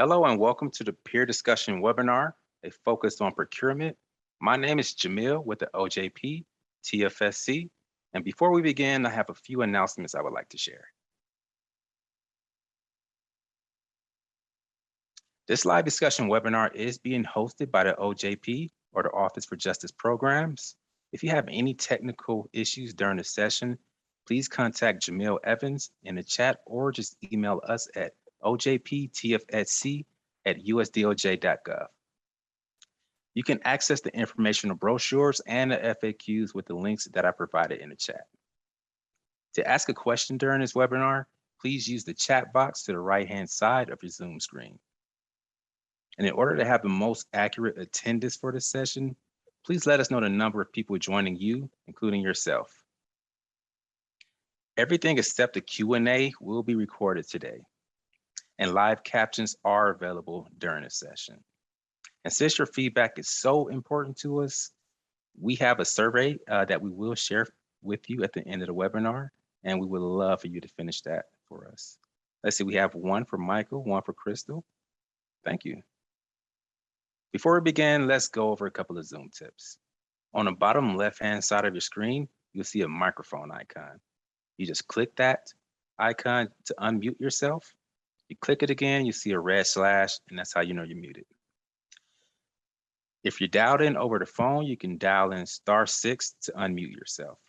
Hello and welcome to the peer discussion webinar, a focus on procurement. My name is Jamil with the OJP, TFSC. And before we begin, I have a few announcements I would like to share. This live discussion webinar is being hosted by the OJP, or the Office for Justice Programs. If you have any technical issues during the session, please contact Jamil Evans in the chat or just email us at ojptfsc@usdoj.gov. You can access the informational brochures and the FAQs with the links that I provided in the chat. To ask a question during this webinar, please use the chat box to the right-hand side of your Zoom screen. And in order to have the most accurate attendance for this session, please let us know the number of people joining you, including yourself. Everything except the Q&A will be recorded today, and live captions are available during the session. And since your feedback is so important to us, we have a survey that we will share with you at the end of the webinar, and we would love for you to finish that for us. Let's see, we have one for Michael, one for Crystal. Thank you. Before we begin, let's go over a couple of Zoom tips. On the bottom left-hand side of your screen, you'll see a microphone icon. You just click that icon to unmute yourself. You click it again, you see a red slash, and that's how you know you're muted. If you're dialed in over the phone, you can dial in *6 to unmute yourself.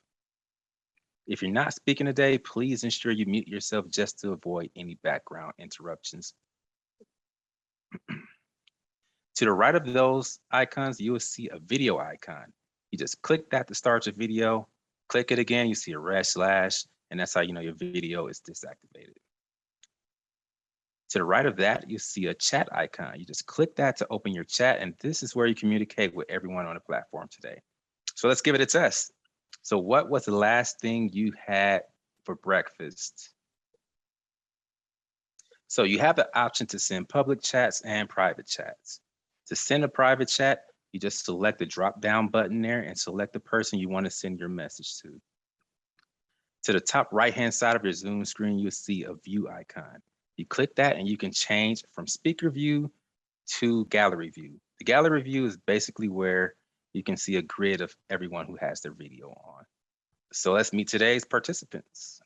If you're not speaking today, please ensure you mute yourself just to avoid any background interruptions. To the right of those icons, you will see a video icon. You just click that to start your video, click it again, you see a red slash, and that's how you know your video is deactivated. To the right of that, you see a chat icon. You just click that to open your chat, and this is where you communicate with everyone on the platform today. So let's give it a test. So what was the last thing you had for breakfast? So you have the option to send public chats and private chats. To send a private chat, you just select the drop-down button there and select the person you want to send your message to. To the top right-hand side of your Zoom screen, you'll see a view icon. You click that and you can change from speaker view to gallery view. The gallery view is basically where you can see a grid of everyone who has their video on. So let's meet today's participants.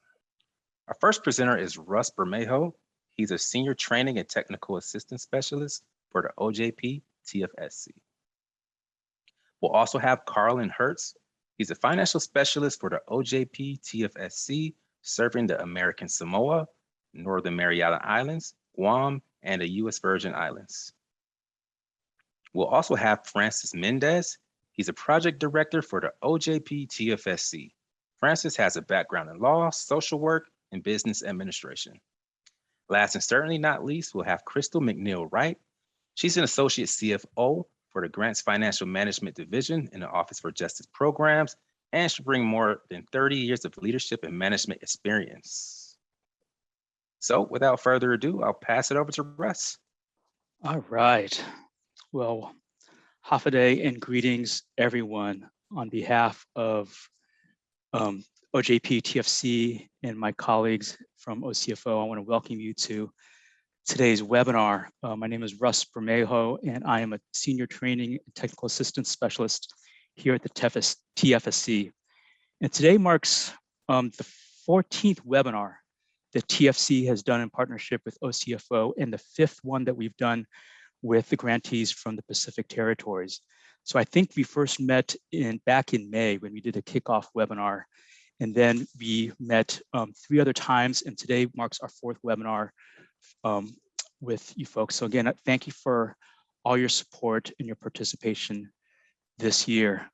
Our first presenter is Russ Bermejo. He's a senior training and technical assistance specialist for the OJP TFSC. We'll also have Carlin Hertz. He's a financial specialist for the OJP TFSC, serving the American Samoa, Northern Mariana Islands, Guam, and the U.S. Virgin Islands. We'll also have Francis Mendez. He's a project director for the OJP TFSC. Francis has a background in law, social work, and business administration. Last and certainly not least, we'll have Crystal McNeil Wright. She's an associate CFO for the Grants Financial Management Division in the Office for Justice Programs, and she'll bring more than 30 years of leadership and management experience. So without further ado, I'll pass it over to Russ. All right. Well, Hafaday and greetings, everyone. On behalf of OJP, TFC, and my colleagues from OCFO, I want to welcome you to today's webinar. My name is Russ Bermejo, and I am a Senior Training and Technical Assistance Specialist here at the TFSC. And today marks the 14th webinar that TFC has done in partnership with OCFO, and the 5th one that we've done with the grantees from the Pacific Territories. So I think we first met back in May when we did a kickoff webinar, and then we met 3 other times, and today marks our 4th webinar with you folks. So again, thank you for all your support and your participation this year.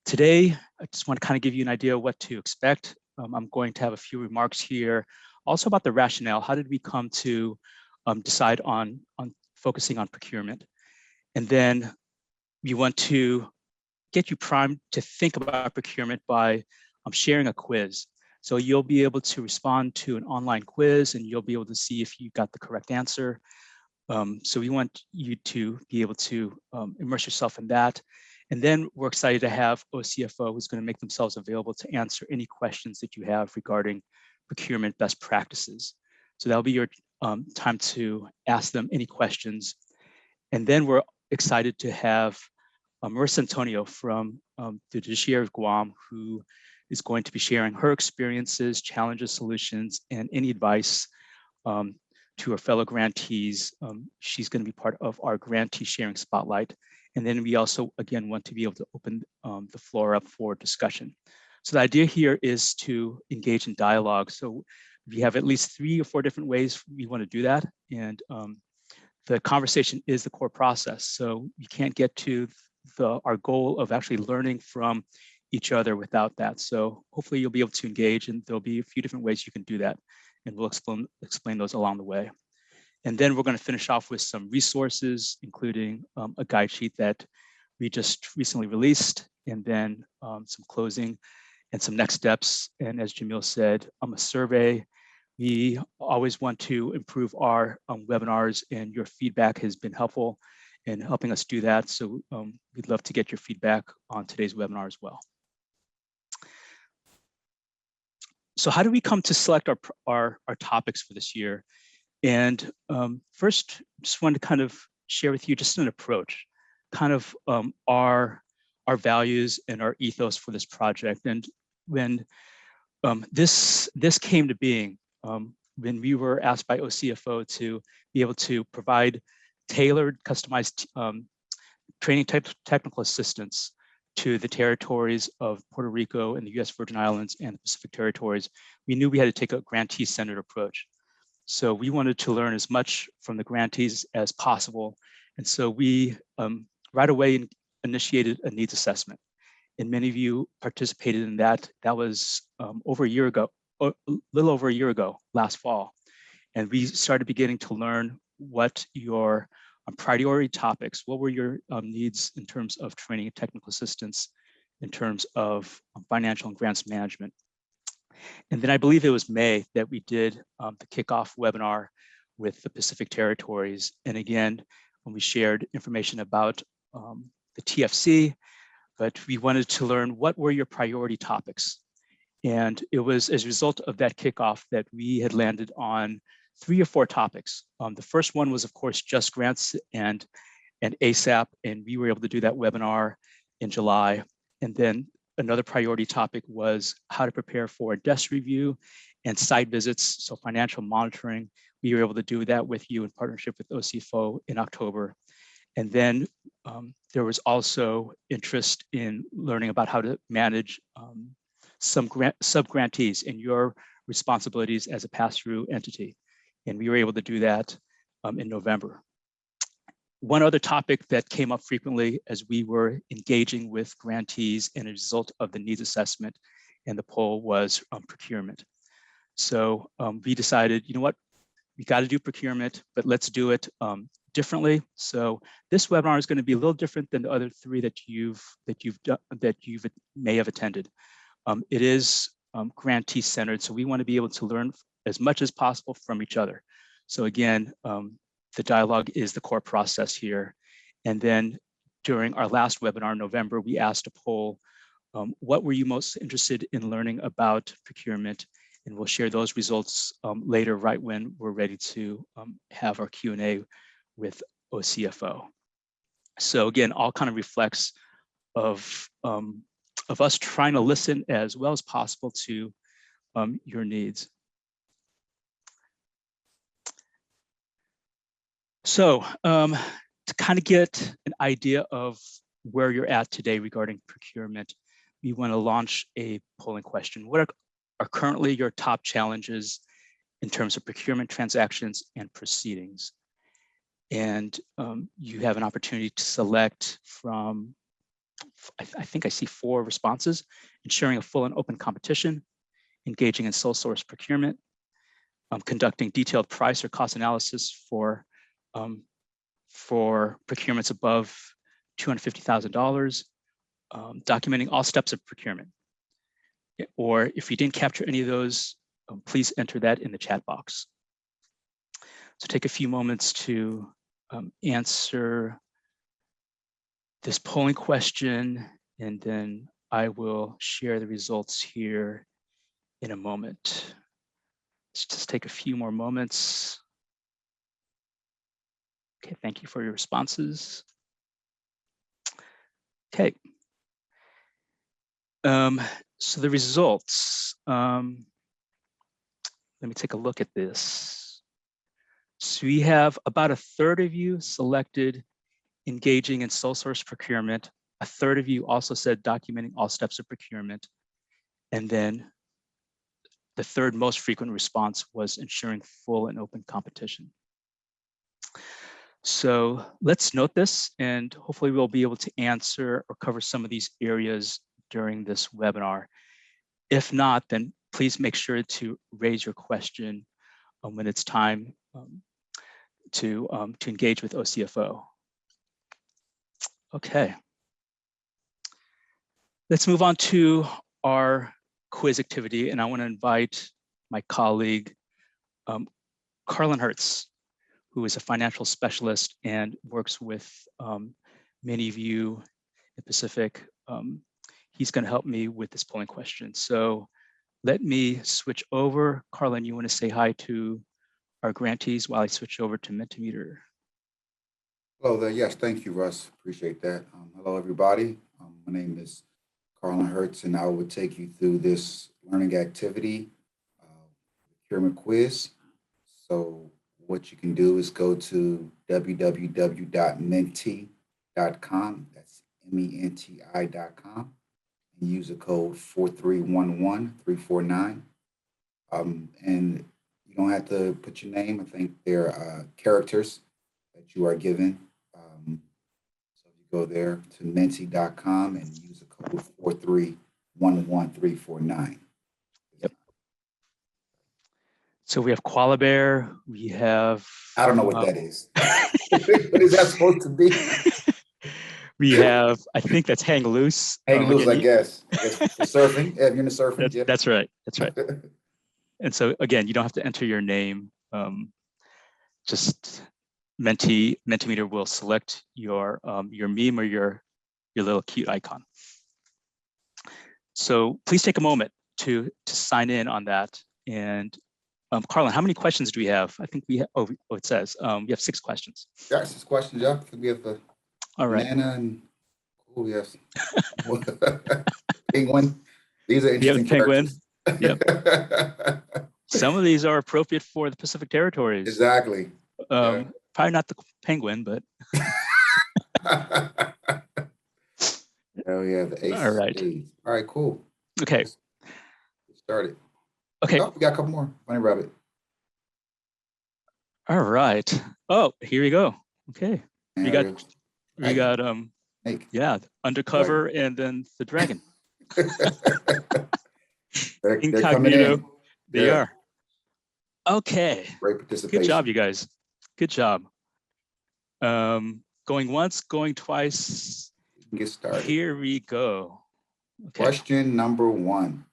Today, I just want to kind of give you an idea of what to expect. I'm going to have a few remarks here, also about the rationale. How did we come to decide on focusing on procurement? And then we want to get you primed to think about procurement by sharing a quiz. So you'll be able to respond to an online quiz, and you'll be able to see if you got the correct answer. So we want you to be able to immerse yourself in that. And then we're excited to have OCFO, who's going to make themselves available to answer any questions that you have regarding procurement best practices. So that'll be your time to ask them any questions. And then we're excited to have Marissa Antonio from the Judiciary of Guam, who is going to be sharing her experiences, challenges, solutions, and any advice to our fellow grantees. She's going to be part of our grantee sharing spotlight. And then we also, again, want to be able to open the floor up for discussion. So the idea here is to engage in dialogue. So we have at least 3 or 4 different ways we want to do that. And the conversation is the core process. So you can't get to our goal of actually learning from each other without that. So hopefully you'll be able to engage, and there'll be a few different ways you can do that. And we'll explain those along the way. And then we're going to finish off with some resources, including a guide sheet that we just recently released, and then some closing and some next steps. And as Jamil said, a survey. We always want to improve our webinars, and your feedback has been helpful in helping us do that. So we'd love to get your feedback on today's webinar as well. So how do we come to select our topics for this year? And first, just wanted to kind of share with you just an approach, kind of our values and our ethos for this project. And when this came to being, when we were asked by OCFO to be able to provide tailored, customized training technical assistance to the territories of Puerto Rico and the US Virgin Islands and the Pacific territories, we knew we had to take a grantee-centered approach. So we wanted to learn as much from the grantees as possible. And so we right away initiated a needs assessment. And many of you participated in that. That was over a year ago, a little over a year ago, last fall. And we started beginning to learn what your priority topics, what were your needs in terms of training and technical assistance, in terms of financial and grants management. And then I believe it was May that we did the kickoff webinar with the Pacific territories. And again, when we shared information about the TFC, but we wanted to learn what were your priority topics. And it was as a result of that kickoff that we had landed on 3 or 4 topics. The first one was, of course, just grants and ASAP, and we were able to do that webinar in July. And then another priority topic was how to prepare for a desk review and site visits, so financial monitoring. We were able to do that with you in partnership with OCFO in October. And then there was also interest in learning about how to manage some sub-grantees and your responsibilities as a pass-through entity. And we were able to do that in November. One other topic that came up frequently as we were engaging with grantees and a result of the needs assessment and the poll was procurement. So we decided, you know what, we got to do procurement, but let's do it differently. So this webinar is going to be a little different than the other 3 that you may have attended. It is grantee centered, so we want to be able to learn as much as possible from each other. So again, the dialogue is the core process here. And then during our last webinar in November, we asked a poll, what were you most interested in learning about procurement? And we'll share those results later, right when we're ready to have our Q&A with OCFO. So again, all kind of reflects of us trying to listen as well as possible to your needs. So to kind of get an idea of where you're at today regarding procurement, we want to launch a polling question. What are currently your top challenges in terms of procurement transactions and proceedings? And you have an opportunity to select from, I think I see 4 responses: ensuring a full and open competition, engaging in sole source procurement, conducting detailed price or cost analysis for procurements above $250,000, documenting all steps of procurement. Or if you didn't capture any of those, please enter that in the chat box. So take a few moments to answer this polling question, and then I will share the results here in a moment. Let's just take a few more moments. Okay, thank you for your responses. Okay. So the results, let me take a look at this. So we have about a third of you selected engaging in sole source procurement. A third of you also said documenting all steps of procurement. And then the third most frequent response was ensuring full and open competition. So let's note this, and hopefully we'll be able to answer or cover some of these areas during this webinar. If not, then please make sure to raise your question when it's time to engage with OCFO. Okay. Let's move on to our quiz activity, and I want to invite my colleague, Carlin Hertz, who is a financial specialist and works with many of you in Pacific. He's going to help me with this polling question. So let me switch over. Carlin, you want to say hi to our grantees while I switch over to Mentimeter? Hello there. Yes, thank you, Russ. Appreciate that. Hello, everybody. My name is Carlin Hertz, and I will take you through this learning activity, procurement quiz. So what you can do is go to www.menti.com. That's MENTI.com. And use the code 4311349. And you don't have to put your name. I think they're characters that you are given. So you go there to menti.com and use the code 4311349. Yep. So we have koala bear. We have. I don't know what that is. What is that supposed to be? We have, I think that's hang loose. Hang loose, I guess. For surfing. Yeah, if you're into surfing. That's right. That's right. And so again, you don't have to enter your name. Just Mentimeter will select your meme or your little cute icon. So please take a moment to sign in on that. And Carlin, how many questions do we have? I think we have. Oh, it says we have 6 questions. Yeah, 6 questions. Yeah, we have the all right. banana and yes, penguin. These are interesting penguin. characters. Yep. Some of these are appropriate for the Pacific Territories. Exactly. Yeah. Probably not the penguin, but. Oh yeah, the ace. All right. All right, cool. Okay. Let's get started. Okay. Oh, we got a couple more. Bunny rabbit. All right. Oh, here we go. Okay. Yeah, we got snake. Yeah, undercover and then the dragon. they're Incognito. coming in. They are. Okay. Great participation. Good job, you guys. Good job. Going once, going twice. Get started. Here we go. Okay. Question number 1.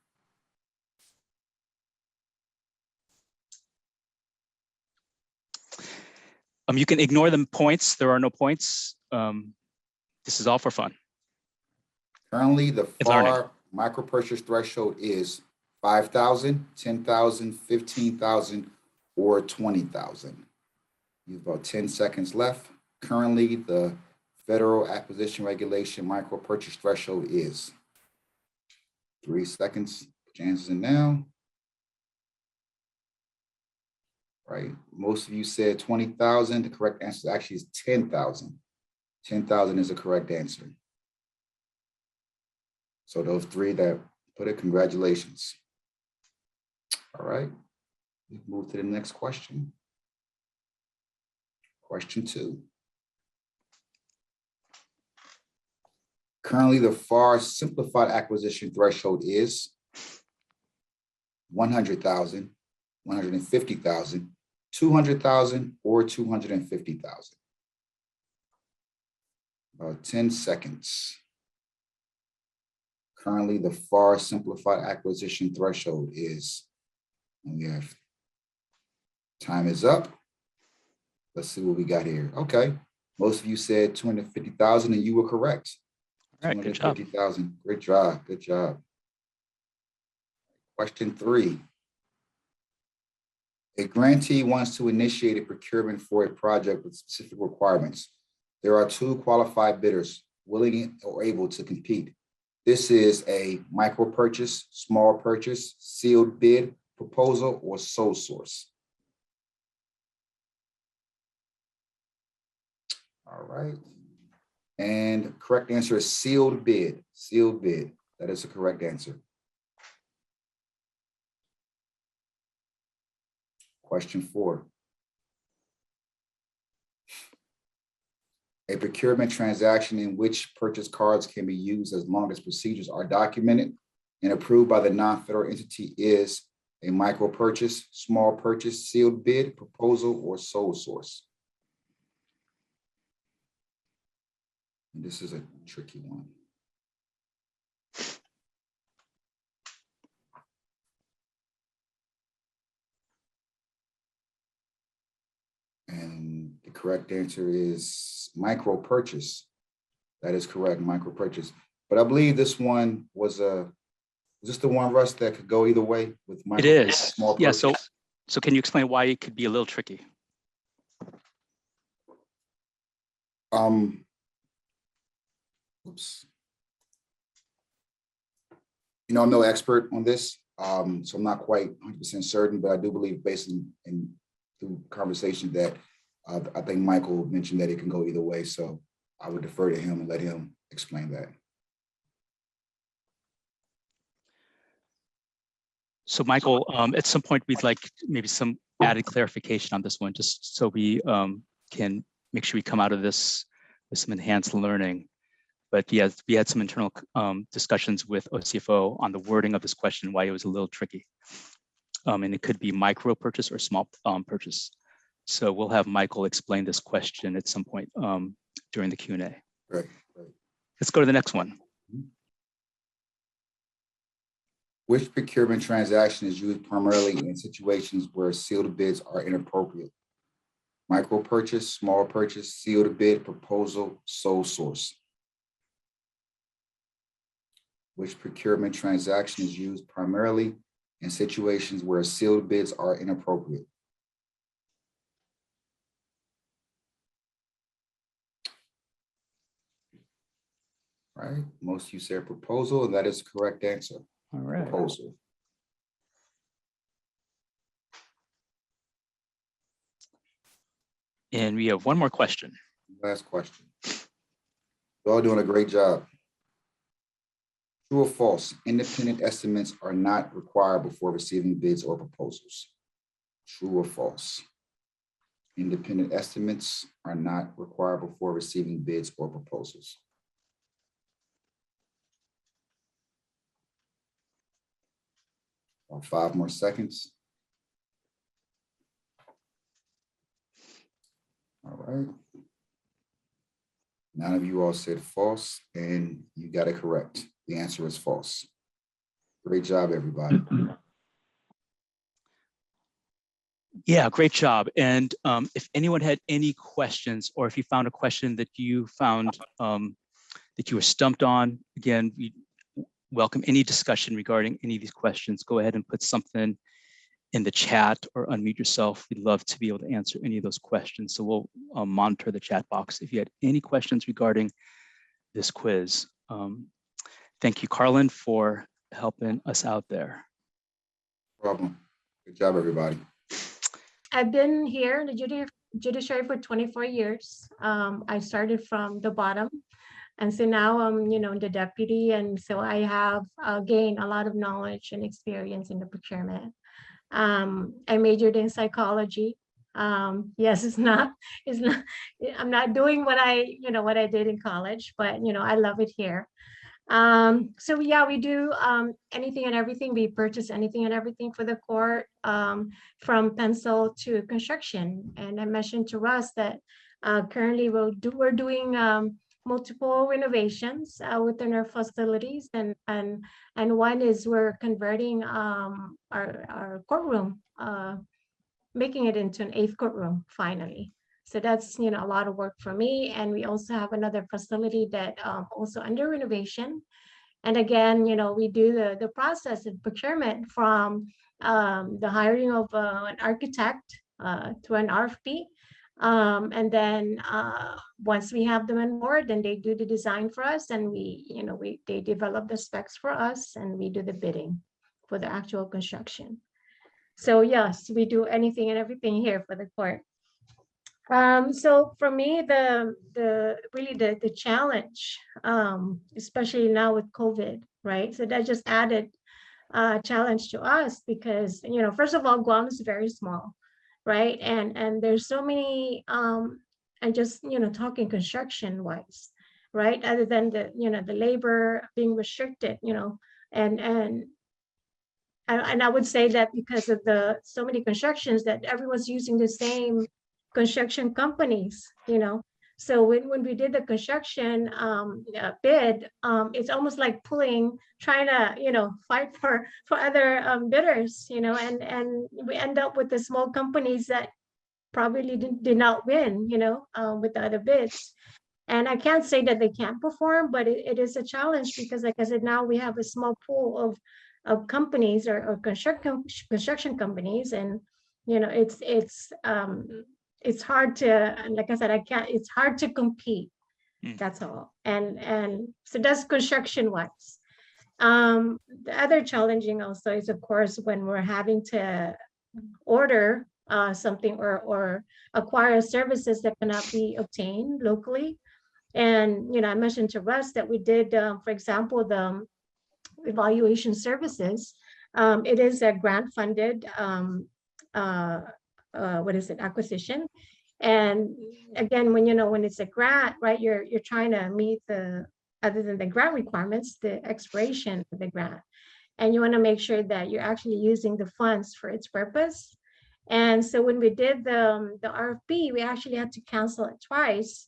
You can ignore the points. There are no points. This is all for fun. Currently, the FAR micro purchase threshold is 5,000, 10,000, 15,000, or 20,000. You have about 10 seconds left. Currently, the Federal Acquisition Regulation micro purchase threshold is 3 seconds. Put your answers in now. Right. Most of you said 20,000. The correct answer actually is 10,000. 10,000 is the correct answer. So those 3 that put it, congratulations. All right. We move to the next question. Question 2. Currently, the FAR simplified acquisition threshold is 100,000, 150,000, 200,000, or 250,000. About 10 seconds. Currently, the FAR simplified acquisition threshold is, and we have, time is up. Let's see what we got here. Okay, most of you said 250,000 and you were correct. All right, good job. 250,000, great job, good job. Question 3. A grantee wants to initiate a procurement for a project with specific requirements. There are 2 qualified bidders willing or able to compete. This is a micro purchase, small purchase, sealed bid, proposal, or sole source. All right. And correct answer is sealed bid, sealed bid. That is the correct answer. Question 4. A procurement transaction in which purchase cards can be used as long as procedures are documented and approved by the non-federal entity is a micro purchase, small purchase, sealed bid, proposal, or sole source. And this is a tricky one. And the correct answer is micro purchase. That is correct, micro purchase. But I believe this one was this the one, Russ, that could go either way with micro? It is. Small Yeah. purchase? So can you explain why it could be a little tricky? Oops. You know, I'm no expert on this, so I'm not quite 100% certain, but I do believe based in through conversation that I think Michael mentioned that it can go either way. So I would defer to him and let him explain that. So Michael, at some point, we'd like maybe some added clarification on this one, just so we can make sure we come out of this with some enhanced learning. But yes, we had some internal discussions with OCFO on the wording of this question, why it was a little tricky. And it could be micro purchase or small purchase. So we'll have Michael explain this question at some point during the Q&A. Right. Let's go to the next one. Which procurement transaction is used primarily in situations where sealed bids are inappropriate? Micro purchase, small purchase, sealed bid, proposal, sole source. Which procurement transaction is used primarily in situations where sealed bids are inappropriate? Right, most of you said proposal, and that is the correct answer. All right. Proposal. And we have one more question. Last question. You're all doing a great job. True or false, independent estimates are not required before receiving bids or proposals. True or false? Independent estimates are not required before receiving bids or proposals. About 5 more seconds. All right. None of you all said false, and you got it correct. The answer is false. Great job, everybody. Yeah, great job. And if anyone had any questions, or if you found a question that you found that you were stumped on, again, we welcome any discussion regarding any of these questions. Go ahead and put something in the chat or unmute yourself. We'd love to be able to answer any of those questions. So we'll monitor the chat box if you had any questions regarding this quiz. Thank you, Carlin, for helping us out there. No problem. Good job, everybody. I've been here in the judiciary for 24 years. I started from the bottom. And so now I'm, the deputy. And so I have gained a lot of knowledge and experience in the procurement. I majored in psychology. Yes, I'm not doing what I did in college, but, I love it here. So yeah, we do anything and everything. We purchase anything and everything for the court, from pencil to construction. And I mentioned to Russ that currently we're doing multiple renovations within our facilities, and one is we're converting our courtroom, making it into an 8th courtroom finally. So that's, a lot of work for me. And we also have another facility that also under renovation. And again, we do the process of procurement from the hiring of an architect through an RFP. And then once we have them on board, then they do the design for us, and they develop the specs for us, and we do the bidding for the actual construction. So yes, we do anything and everything here for the court. So for me, the challenge, especially now with COVID, right? So that just added challenge to us because, first of all, Guam is very small, right? And there's so many, and just, talking construction wise, right? Other than the labor being restricted, and I would say that because of the so many constructions that everyone's using the same construction companies, So when we did the construction bid, it's almost like trying to, fight for other bidders, and we end up with the small companies that probably did not win, with the other bids. And I can't say that they can't perform, but it is a challenge because, like I said, now we have a small pool of companies or construction companies, and it's hard to, like I said, it's hard to compete. That's all. And so that's construction wise. The other challenging also is, of course, when we're having to order something or acquire services that cannot be obtained locally. And, I mentioned to Russ that we did, for example, the evaluation services. It is a grant funded, acquisition. And again, when it's a grant, right, you're trying to meet other than the grant requirements, the expiration of the grant. And you want to make sure that you're actually using the funds for its purpose. And so when we did the RFP, we actually had to cancel it twice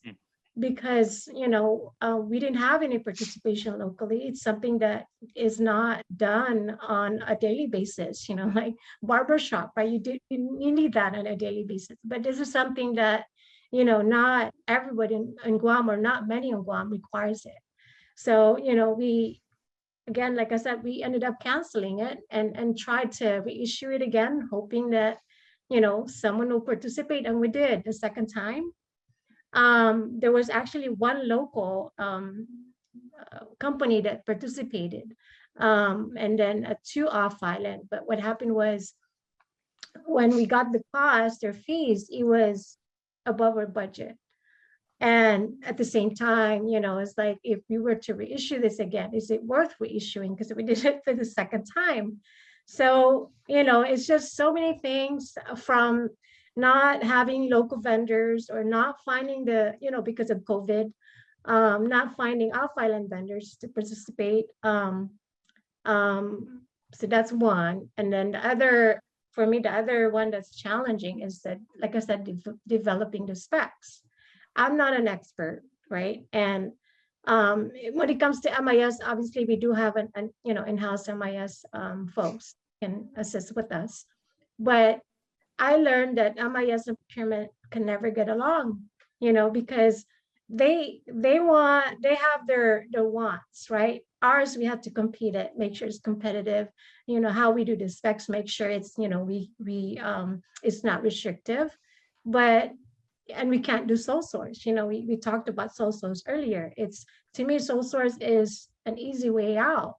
because, we didn't have any participation locally. It's something that is not done on a daily basis, like barbershop, right? You need that on a daily basis. But this is something that, not everybody in Guam, or not many in Guam, requires it. So, again, like I said, we ended up canceling it and tried to reissue it again, hoping that, someone will participate. And we did the second time. There was actually one local company that participated, and then two off-island. But what happened was, when we got the cost, their fees, it was above our budget. And at the same time, it's like, if we were to reissue this again, is it worth reissuing? Because we did it for the second time. So, it's just so many things, from not having local vendors, or not finding because of COVID, not finding off-island vendors to participate. So that's one. And then for me, the other one that's challenging is that, like I said, developing the specs. I'm not an expert, right? And when it comes to MIS, obviously we do have an in-house MIS folks can assist with us. But I learned that MIS and procurement can never get along, because they have their wants, right? Ours, we have to compete it, make sure it's competitive. How we do the specs, make sure it's, it's not restrictive, and we can't do sole source. We talked about sole source earlier. To me, sole source is an easy way out.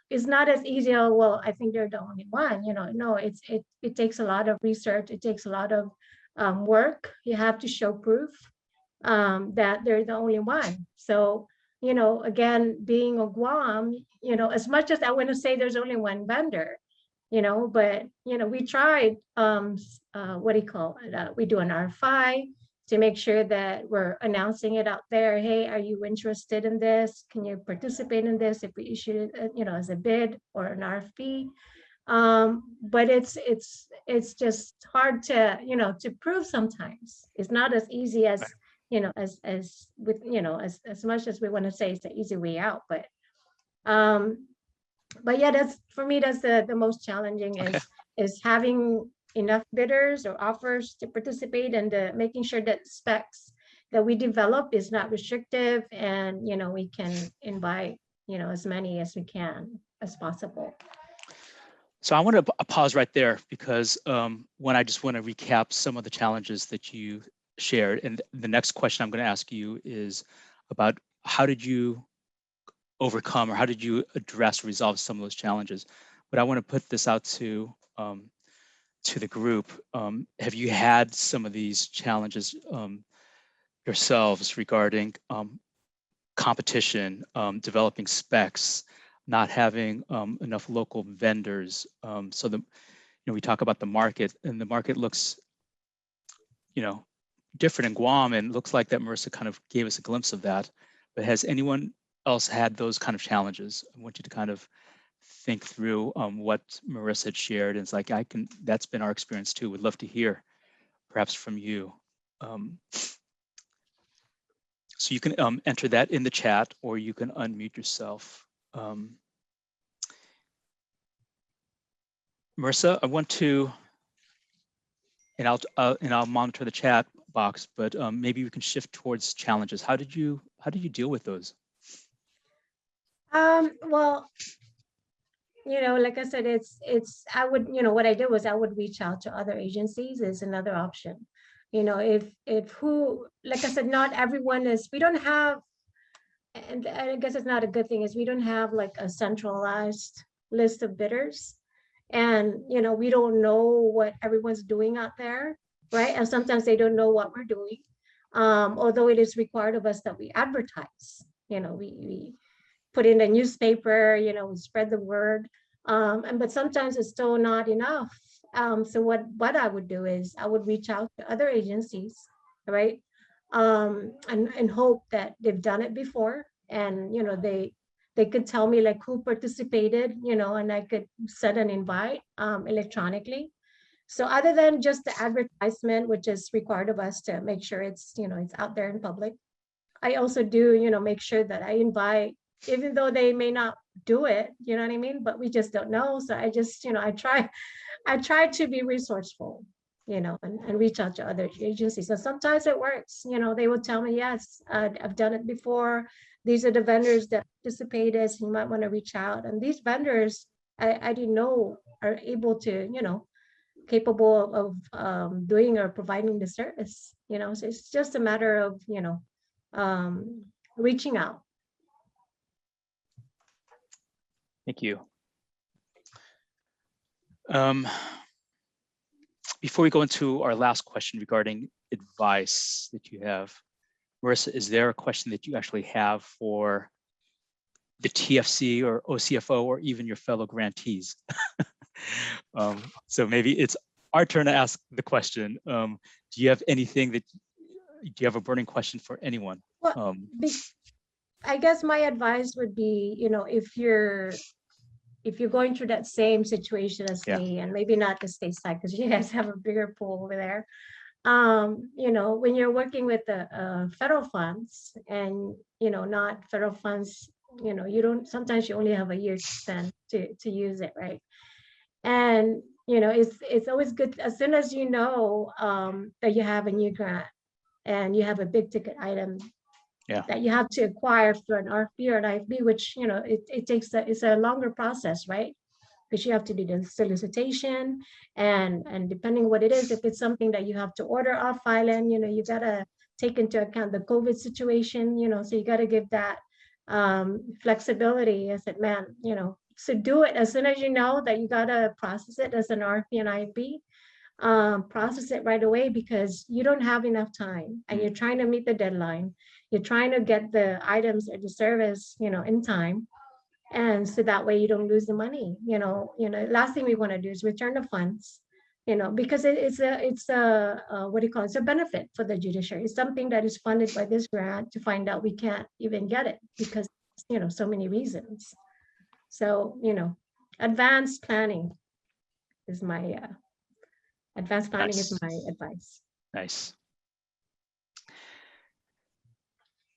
It's not as easy. Well, I think they're the only one. No, it takes a lot of research. It takes a lot of work. You have to show proof that they're the only one. So, again, being a Guam, as much as I want to say there's only one vendor, but we tried, what do you call it? We do an RFI to make sure that we're announcing it out there. Hey, are you interested in this? Can you participate in this if we issue it, as a bid or an RFP? But it's just hard to, to prove sometimes. It's not as easy as, as with, as much as we want to say it's the easy way out, but yeah, that's, for me, that's the most challenging is having enough bidders or offers to participate, and making sure that specs that we develop is not restrictive, and we can invite as many as we can as possible. So I want to pause right there because when I just want to recap some of the challenges that you shared. And the next question I'm going to ask you is about how did you overcome or how did you address, resolve some of those challenges? But I want to put this out to the group. Have you had some of these challenges yourselves regarding competition, developing specs, not having enough local vendors? So we talk about the market, and the market looks, different in Guam, and looks like that Marissa kind of gave us a glimpse of that. But has anyone else had those kind of challenges? I want you to kind of think through what Marissa had shared. And it's like, that's been our experience too. We'd love to hear perhaps from you. So you can enter that in the chat, or you can unmute yourself. Marissa, I want to, and I'll monitor the chat box, but maybe we can shift towards challenges. How did you deal with those? Well, like I said, I would, what I did was I would reach out to other agencies is another option. If who, like I said, not everyone is, we don't have, and I guess it's not a good thing, is we don't have like a centralized list of bidders. And, we don't know what everyone's doing out there, right? And sometimes they don't know what we're doing. Although it is required of us that we advertise, we put in the newspaper, we spread the word. But sometimes it's still not enough. So what I would do is I would reach out to other agencies, right? And hope that they've done it before, and they could tell me like who participated, and I could send an invite electronically. So other than just the advertisement, which is required of us to make sure it's it's out there in public, I also do make sure that I invite, even though they may not do it, you know what I mean? But we just don't know. So I just I try to be resourceful, and reach out to other agencies. And sometimes it works, they will tell me, yes, I've done it before. These are the vendors that participated, so you might want to reach out. And these vendors, I didn't know are able to, capable of doing or providing the service, so it's just a matter of, reaching out. Thank you. Before we go into our last question regarding advice that you have, Marissa, is there a question that you actually have for the TFC or OCFO or even your fellow grantees? So maybe it's our turn to ask the question. Do you have anything do you have a burning question for anyone? Well, I guess my advice would be, if you're going through that same situation as me, and maybe not the stateside because you guys have a bigger pool over there. When you're working with the federal funds and, not federal funds, sometimes you only have a year to spend to use it, right? And, it's always good as soon as that you have a new grant and you have a big ticket item that you have to acquire through an RFP or an IFB, which, it's a longer process, right? Because you have to do the solicitation and depending what it is, if it's something that you have to order off island, you gotta take into account the COVID situation, so you gotta give that flexibility. I said, man, so do it as soon as you know that you gotta process it as an RFP and IFB. Process it right away because you don't have enough time and you're trying to meet the deadline. You're trying to get the items or the service, in time. And so that way you don't lose the money. Last thing we want to do is return the funds, because it's a what do you call it? It's a benefit for the judiciary. It's something that is funded by this grant to find out we can't even get it because, so many reasons. So, advanced planning is my advanced planning is my advice. Nice.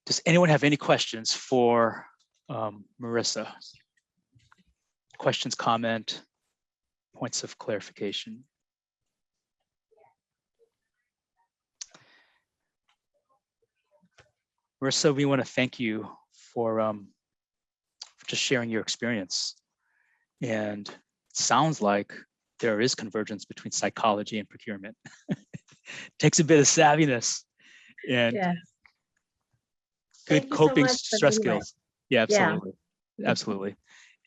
Does anyone have any questions for Marissa? Questions, comment, points of clarification? Marissa, we want to thank you for just sharing your experience. And it sounds like there is convergence between psychology and procurement. Takes a bit of savviness and Yeah. good Thank you so coping much for stress the invite. skills. Yeah, Yeah. absolutely. Absolutely.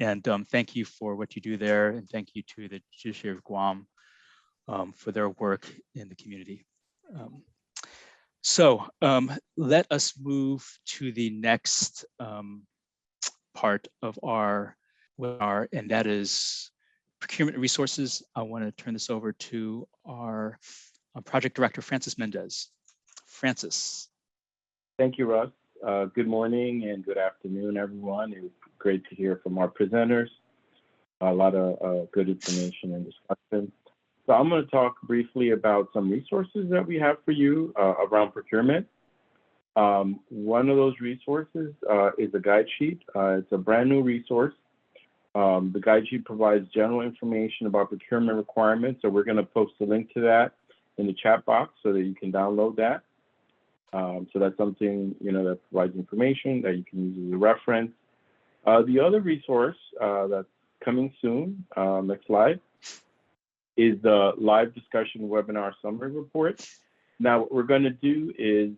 And thank you for what you do there. And thank you to the Judiciary of Guam for their work in the community. So let us move to the next part of our webinar, and that is procurement resources. I want to turn this over to our project director, Francis Mendez. Francis. Thank you, Russ. Good morning and good afternoon, everyone. It was great to hear from our presenters. A lot of good information and discussion. So I'm going to talk briefly about some resources that we have for you around procurement. One of those resources is a guide sheet. It's a brand new resource. The guide sheet provides general information about procurement requirements. So we're going to post a link to that in the chat box so that you can download that. So that's something, that provides information that you can use as a reference. The other resource that's coming soon, next slide, is the live discussion webinar summary report. Now, what we're going to do is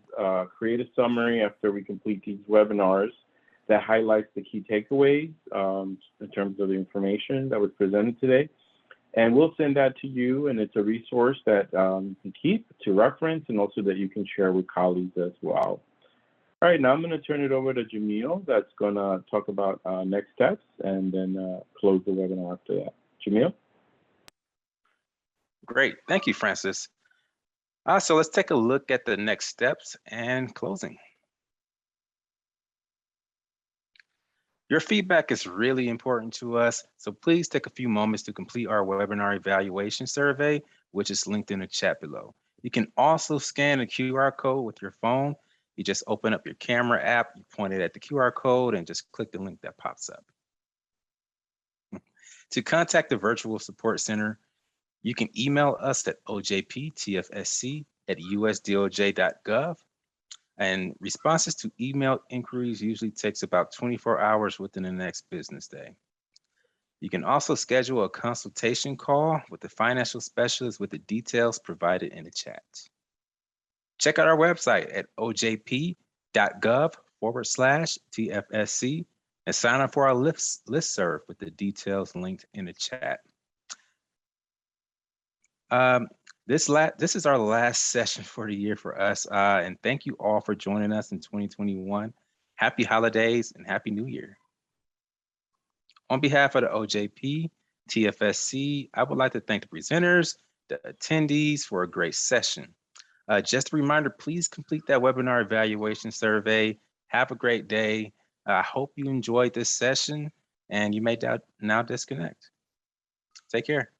create a summary after we complete these webinars that highlights the key takeaways in terms of the information that was presented today. And we'll send that to you, and it's a resource that you can keep to reference and also that you can share with colleagues as well. All right, now I'm going to turn it over to Jamil that's going to talk about next steps and then close the webinar after that. Jamil? Great. Thank you, Francis. So let's take a look at the next steps and closing. Your feedback is really important to us, so please take a few moments to complete our webinar evaluation survey, which is linked in the chat below. You can also scan a QR code with your phone. You just open up your camera app, you point it at the QR code, and just click the link that pops up. To contact the Virtual Support Center, you can email us at ojptfsc@usdoj.gov. And responses to email inquiries usually takes about 24 hours within the next business day. You can also schedule a consultation call with the financial specialist with the details provided in the chat. Check out our website at ojp.gov/TFSC and sign up for our listserv with the details linked in the chat. This is our last session for the year for us, and thank you all for joining us in 2021. Happy holidays and Happy New Year. On behalf of the OJP, TFSC, I would like to thank the presenters, the attendees for a great session. Just a reminder, please complete that webinar evaluation survey. Have a great day. I hope you enjoyed this session, and you may now disconnect. Take care.